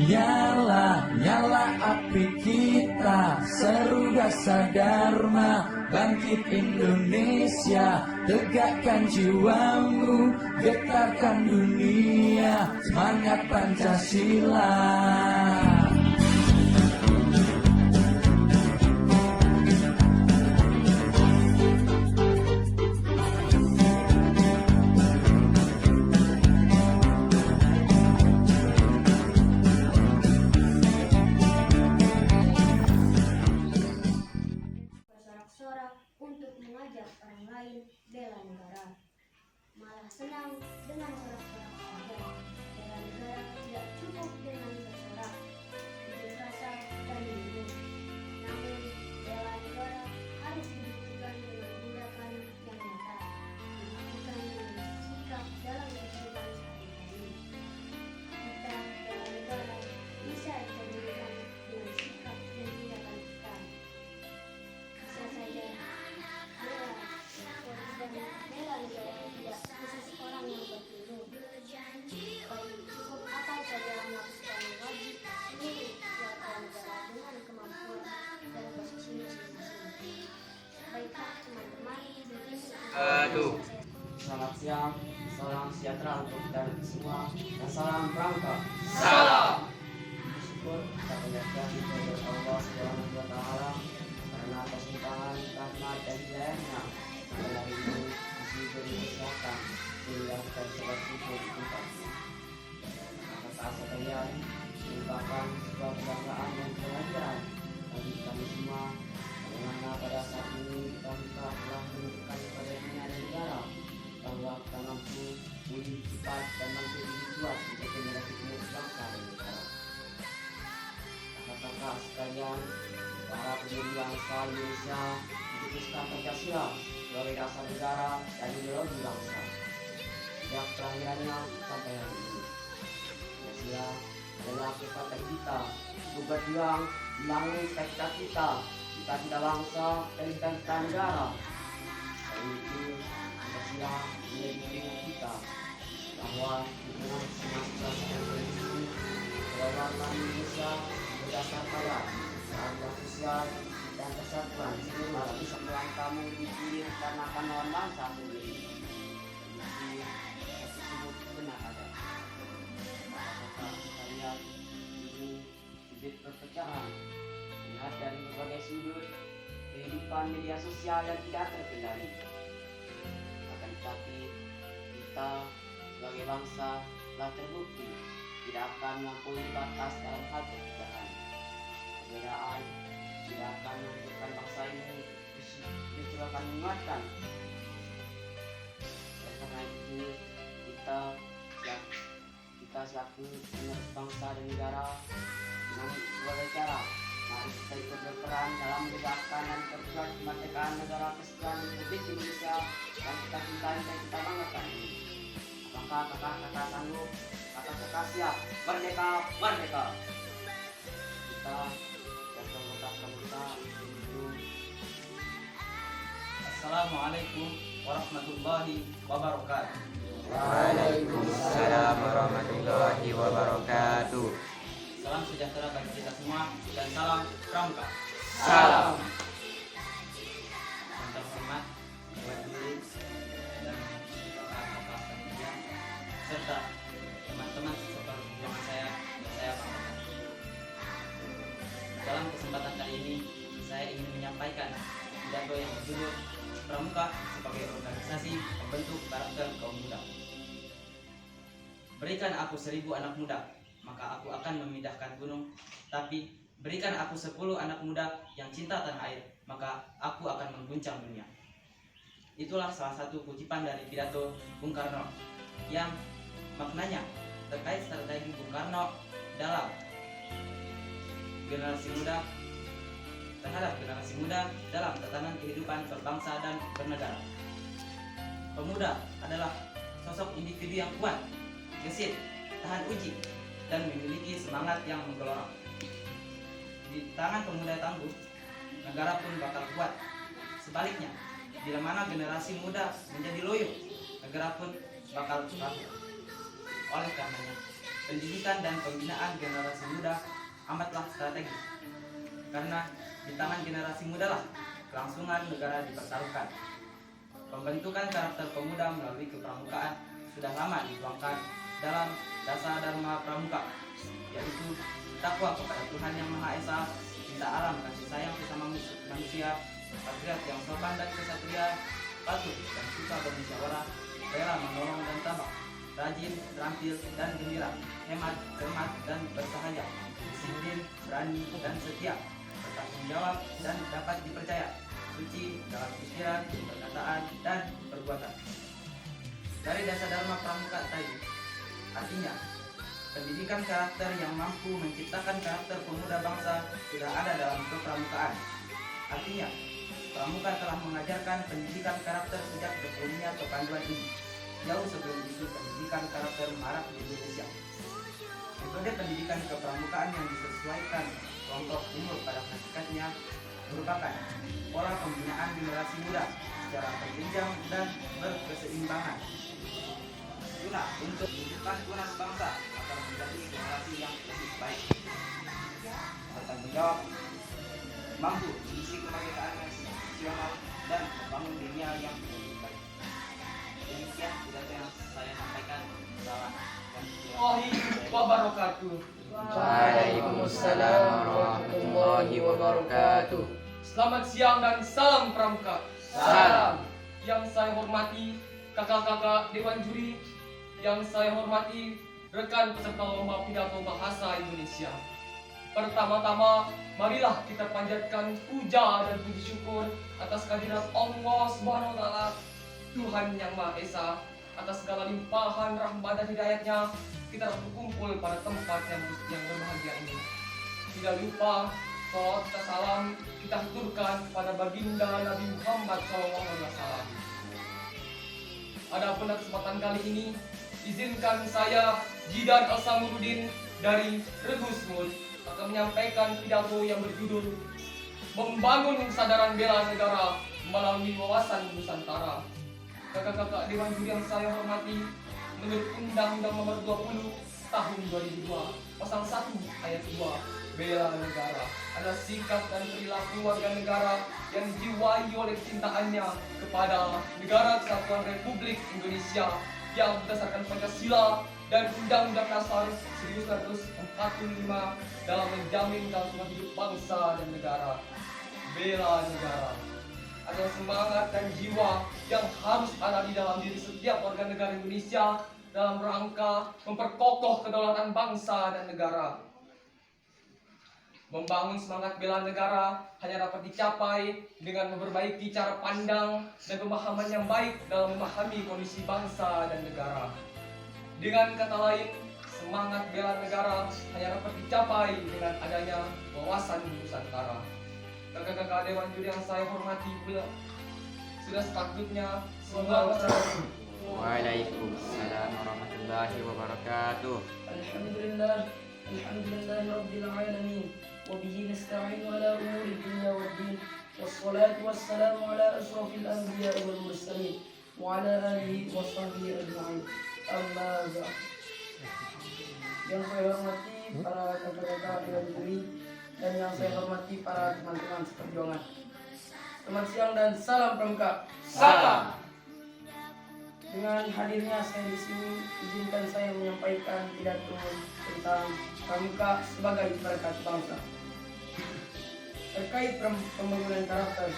Nyala, nyala api kita, seru rasa dharma, bangkit Indonesia, tegakkan jiwamu, getarkan dunia, semangat Pancasila. Bersorak-sorak untuk mengajak orang lain bela negara. Malah senang dengan sorak-sorak saja. Bela negara tidak cukup dengan bersorak, bikin rasa dan minum. Namun bela negara harus dibuktikan dengan tindakan yang nyata, dibuktikan dengan sikap dalam kehidupan sehari-hari. Kita bela negara bisa ditentukan dengan sikap dan tindakan kita. Bisa saja bela negara tidak khusus orang yang berpilih, baik cukup atau saja melakukan wajib seluruh warga negara dengan kemampuan dan posisi masing-masing. Baiklah teman-teman, begini Selamat siang, salam sejahtera untuk kita semua, dan salam pramuka. Salam. Bersyukur kita panjatkan kepada Allah Subhanahu wa Ta'ala karena kesulitan, rahmat dan hidayahnya pada hari ini masih diberi kesehatan sehingga kita bisa bersyukur kita. Kata sekalian merupakan sebuah kebanggaan dan kebahagiaan bagi kami semua, bagaimana pada saat ini kita telah menunjukkan kepada dunia dan negara bahwa kita mampu wujud cepat dan mampu dibuat untuk generasi penerus bangsa dan negara. Kakak-kakak sekalian, para pendiri bangsa Indonesia memutuskan Pancasila sebagai dasar negara dan ideologi bangsa. Sejak kelahirannya sampai hari ini, Pancasila adalah kekuatan kita untuk berjuang membangun cita-cita kita bangsa dan cita negara. Dan itu Pancasila menjadi pengingat kita bahwa di tengah semasa revolusi kedaulatan Indonesia berdasar pada keadilan sosial dan kesatuan seluruh lapisan kamu dipilih karena akan melawan bangsa sendiri. Tersebut benar ada. Kakak sekalian, ini bibit perpecahan lihat dari berbagai sudut kehidupan media sosial yang tidak terkendali. Akan tetapi kita sebagai bangsa telah terbukti tidak akan melampaui batas dalam hal perubahan. Perbedaan tidak akan membuatkan bangsa ini justru akan menguatkan. Oleh karena itu kita selaku penerus bangsa dan negara dengan berbagai cara mari kita ikut berperan dalam menegakkan dan memperkuat kemerdekaan negara kesatuan Republik Indonesia yang kita cintai dan kita banggakan. Apakah kakak-kakak sanggup? Kakak-kakak siap? Merdeka, merdeka! Kita Assalamualaikum warahmatullahi wabarakatuh. Waalaikumsalam warahmatullahi wabarakatuh. Salam sejahtera bagi kita semua dan salam pramuka. Salam. Yang terhormat Dewan Juri dan kakak-kakak sekalian serta teman-teman seperjuangan saya banggakan. Dalam kesempatan kali ini saya ingin menyampaikan pidato yang berjudul Pramuka sebagai organisasi pembentuk karakter kaum muda. Berikan aku 1000 anak muda, maka aku akan memindahkan gunung. Tapi berikan aku 10 anak muda yang cinta tanah air, maka aku akan mengguncang dunia. Itulah salah satu kutipan dari pidato Bung Karno yang maknanya terkait strategi Bung Karno dalam generasi muda terhadap generasi muda dalam tatanan kehidupan berbangsa dan bernegara. Pemuda adalah sosok individu yang kuat, gesit, tahan uji, dan memiliki semangat yang menggelora. Di tangan pemuda tangguh, negara pun bakal kuat. Sebaliknya, bila mana generasi muda menjadi loyo, negara pun bakal rapuh. Oleh karenanya, pendidikan dan pembinaan generasi muda amatlah strategis. Karena di tangan generasi muda lah kelangsungan negara dipertaruhkan. Pembentukan karakter pemuda melalui kepramukaan sudah lama dituangkan dalam dasar Dharma Pramuka, yaitu takwa kepada Tuhan Yang Maha Esa, cinta alam, kasih sayang sesama manusia, patriot yang sopan dan kesatria, patuh dan suka bermusyawarah, rela menolong dan tabah, rajin, terampil dan gembira, hemat, cermat dan bersahaja, disiplin, berani dan setia, bertanggung jawab dan dapat dipercaya, suci dalam pikiran, perkataan dan perbuatan. Dari dasar Dharma Pramuka tadi, artinya pendidikan karakter yang mampu menciptakan karakter pemuda bangsa sudah ada dalam kepramukaan. Artinya, Pramuka telah mengajarkan pendidikan karakter sejak berkembangnya kepanduan ini, jauh sebelum isu pendidikan karakter marak di Indonesia. Metode pendidikan kepramukaan yang disesuaikan kelompok umur pada hakikatnya merupakan pola pembinaan generasi muda secara berjenjang dan berkeseimbangan, guna untuk mewujudkan tunas bangsa agar menjadi generasi yang lebih baik, bertanggung jawab, mampu mengisi kemerdekaan yang nasional dan membangun dunia yang lebih baik. Demikian pidato yang saya sampaikan. Warahmatullahi wabarakatuh. Waalaikumsalam warahmatullahi wabarakatuh. Selamat siang dan salam Pramuka. Salam. Yang saya hormati kakak-kakak Dewan Juri, yang saya hormati rekan peserta lomba pidato bahasa Indonesia. Pertama-tama, marilah kita panjatkan puja dan puji syukur atas kehadirat Allah Subhanahu wa taala, Tuhan Yang Maha Esa. Atas segala limpahan rahmat dan hidayatnya, kita dapat berkumpul pada tempat yang berbahagia ini. Tidak lupa, salawat dan salam kita haturkan kepada baginda Nabi Muhammad SAW. Adapun kesempatan kali ini, izinkan saya, Jidan Al-Samuruddin dari Regu Smul, akan menyampaikan pidato yang berjudul Membangun Kesadaran Bela Negara Melalui Wawasan Nusantara. Kakak-kakak Dewan Juri yang saya hormati, menurut Undang-Undang Nomor 20 Tahun 2002, Pasal 1 Ayat 2, bela negara adalah sikap dan perilaku warga negara yang dijiwai oleh kecintaannya kepada Negara Kesatuan Republik Indonesia yang berdasarkan Pancasila dan Undang-Undang Dasar 1945 dalam menjamin kelangsungan hidup bangsa dan negara. Bela negara adalah semangat dan jiwa yang harus ada di dalam diri setiap warga negara Indonesia dalam rangka memperkokoh kedaulatan bangsa dan negara. Membangun semangat bela negara hanya dapat dicapai dengan memperbaiki cara pandang dan pemahaman yang baik dalam memahami kondisi bangsa dan negara. Dengan kata lain, semangat bela negara hanya dapat dicapai dengan adanya wawasan Nusantara. Kakak-kakak Dewan Juri yang saya hormati pula, sudah sepatutnya semua Waalaikumsalam warahmatullahi wabarakatuh. Alhamdulillah Rabbil Alamin. Wabihi nasta'inu ala umuri dunya waddin. Wassalatu wassalamu ala ashrafil anbiya wal mursalin wa ala alihi wa sahbihi ajma'in. Amma ba'd. Yang saya hormati para kakak-kakak Dewan Juri dan yang saya hormati para teman-teman seperjuangan. Selamat siang dan salam Pramuka. Salam. Dengan hadirnya saya di sini, izinkan saya menyampaikan pidato tentang Pramuka sebagai berkat bangsa. Terkait pembangunan karakter,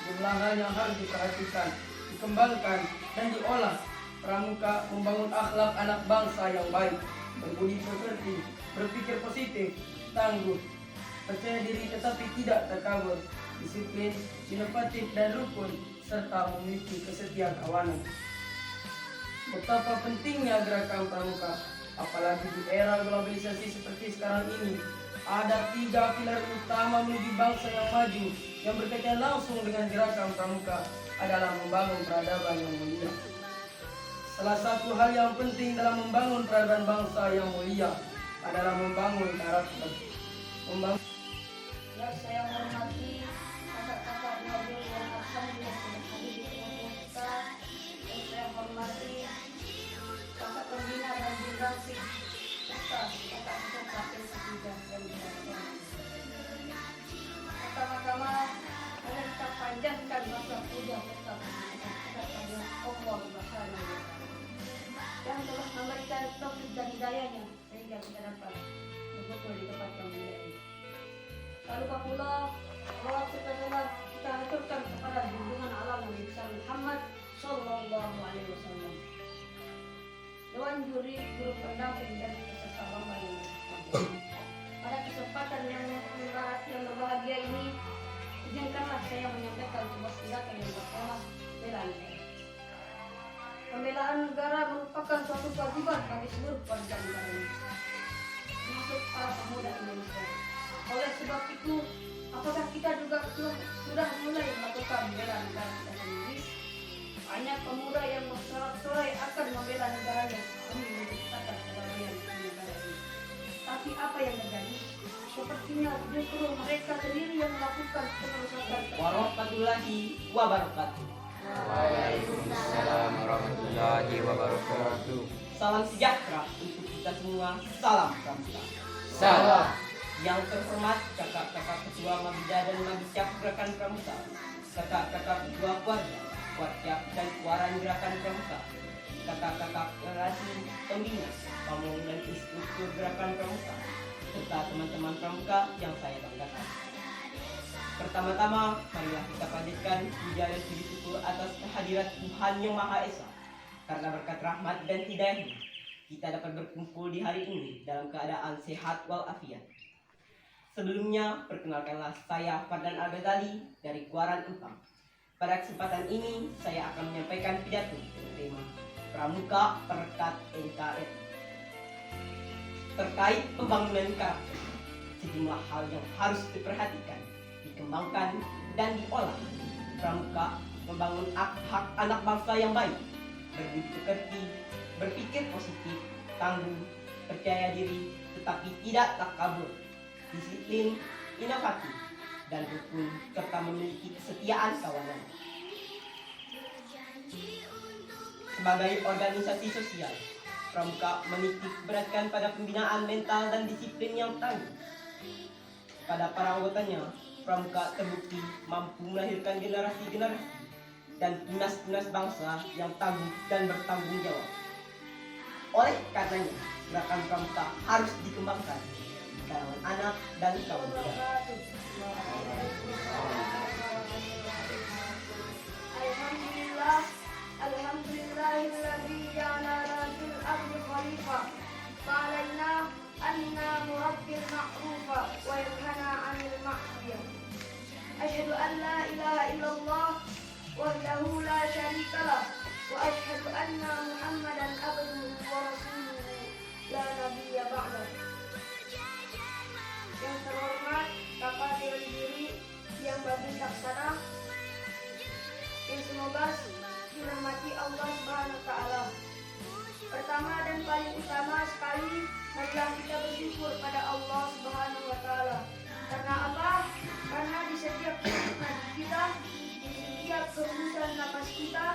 jumlah hal yang harus diperhatikan, dikembangkan, dan diolah. Pramuka membangun akhlak anak bangsa yang baik, berbudi pekerti, berpikir positif, tangguh, percaya diri tetapi tidak takabur, disiplin, inovatif dan rukun, serta memiliki kesetiaan kawanan. Betapa pentingnya gerakan Pramuka, apalagi di era globalisasi seperti sekarang ini. Ada 3 pilar utama menuju bangsa yang maju yang berkaitan langsung dengan gerakan Pramuka adalah membangun peradaban yang mulia. Salah satu hal yang penting dalam membangun peradaban bangsa yang mulia adalah membangun karakter. Yang saya hormati kakak-kakak Dewan Juri yang alhamdulillah sudah hadir di tengah kita. Yang saya hormati kakak pembina dan generasi serta dan pertama-tama mari kita panjatkan rasa puja tetap kepada Allah Subhanahu wa Ta'ala yang telah memberikan taufik dan hidayahnya sehingga kita dapat betul di tempat yang mulia ini. Lalu pula bahwa kita haturkan kepada junjungan alam Nabi besar Muhammad Sallallahu Alaihi Wasallam, Dewan Juri, Guru Pendamping dan peserta lomba yang berbahagia. Pada kesempatan yang berbahagia ini, izinkanlah saya menyampaikan sebuah pidato yang bertema bela negara. Pembelaan negara merupakan suatu kewajiban bagi seluruh warga negara Indonesia, termasuk para pemuda Indonesia. Oleh sebab itu, apakah kita juga sudah mulai melakukan bela negara kita sendiri? Banyak pemuda yang bersorak-sorai akan membela negaranya demi menciptakan perdamaian di negara ini. Tapi apa yang terjadi? Sepertinya justru mereka sendiri yang melakukan pengerusakan. Warahmatullahi wabarakatuh. Waalaikumsalam warahmatullahi wabarakatuh. Salam sejahtera untuk kita semua. Salam pramuka. Salam. Yang terhormat kakak-kakak ketua Mabida dan Mabicak Gerakan Pramuka, kakak-kakak ketua keluarga, Warcap dan Waran Gerakan Pramuka, kakak-kakak generasi pembina, pamong dan instruktur Gerakan Pramuka, serta teman-teman pramuka yang saya banggakan. Pertama-tama, marilah kita panjatkan puja dan puji syukur atas kehadirat Tuhan Yang Maha Esa. Karena berkat rahmat dan hidayahnya, kita dapat berkumpul di hari ini dalam keadaan sehat walafiat. Sebelumnya, perkenalkanlah saya Fardan Al-Ghazali dari Kuaran Empang. Pada kesempatan ini, saya akan menyampaikan pidato bertema Pramuka Perekat NKRI. Terkait pembangunan karakter, sejumlah hal yang harus diperhatikan, dikembangkan, dan diolah. Pramuka membangun hak anak bangsa yang baik, berbudi pekerti, berpikir positif, tangguh, percaya diri, tetapi tidak takabur, disiplin, inovatif, dan rukun, serta memiliki kesetiaan kawanan. Sebagai organisasi sosial, Pramuka menitik beratkan pada pembinaan mental dan disiplin yang tangguh. Pada para anggotanya, Pramuka terbukti mampu melahirkan generasi-generasi dan tunas-tunas bangsa yang tangguh dan bertanggung jawab. Oleh karenanya, gerakan Pramuka harus dikembangkan di kalangan anak dan kaum muda. Alhamdulillahilladzi ja'ala fil ardi khalifah wa 'alaina anna nurabbil ma'rufa wa yanhana 'anil ma'siyah. Asyhadu an la ilaha illallah wahdahu la syarika lah wa asyhadu anna Muhammadan abduhu wa rasuluhu la nabiyya ba'dah. Yang terhormat Kakak Dewan Juri yang berbijaksana, yang semoga dirahmati Allah Subhanahu wa Ta'ala. Pertama dan paling utama sekali, marilah kita bersyukur pada Allah Subhanahu wa Ta'ala. Karena apa? Karena di setiap kehidupan kita, di setiap kerubusan napas kita,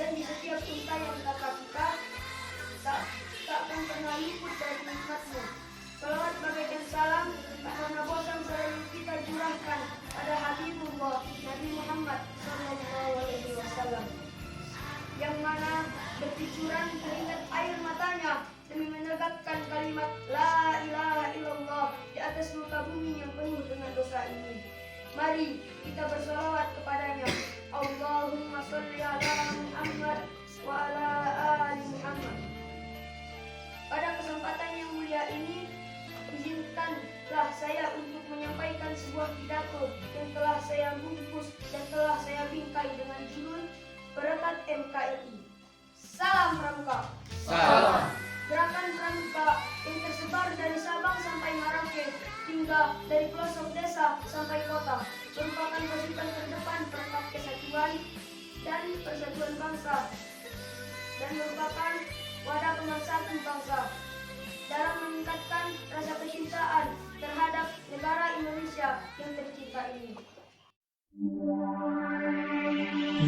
dan di setiap untayan kata kita, tak akan pernah luput dari nikmat-Mu. Salawat bagai dan salam tak pernah bosan selalu kita curahkan pada Habibullah Nabi Muhammad Sallallahu Alaihi Wasallam, yang mana bercucuran keringat air matanya demi menegakkan kalimat La ilaha illallah di atas muka bumi yang penuh dengan dosa ini. Mari kita bersalawat kepadanya. Allahumma sholli ala Muhammad wa ala ali Muhammad. Pada kesempatan yang mulia ini, izinkanlah saya untuk menyampaikan sebuah pidato yang telah saya bungkus dan telah saya bingkai dengan judul Perekat NKRI. Salam Pramuka. Salam. Gerakan Pramuka yang tersebar dari Sabang sampai Merauke hingga dari pelosok desa sampai kota merupakan pasukan terdepan perekat kesatuan dan persatuan bangsa dan merupakan wadah pemersatu bangsa dalam meningkatkan rasa kecintaan terhadap negara Indonesia yang tercinta ini.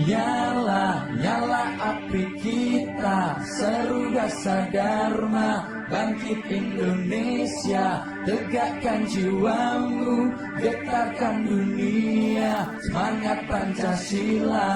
Nyala, nyala api kita, seru dasa dharma, bangkit Indonesia, tegakkan jiwamu, getarkan dunia, semangat Pancasila.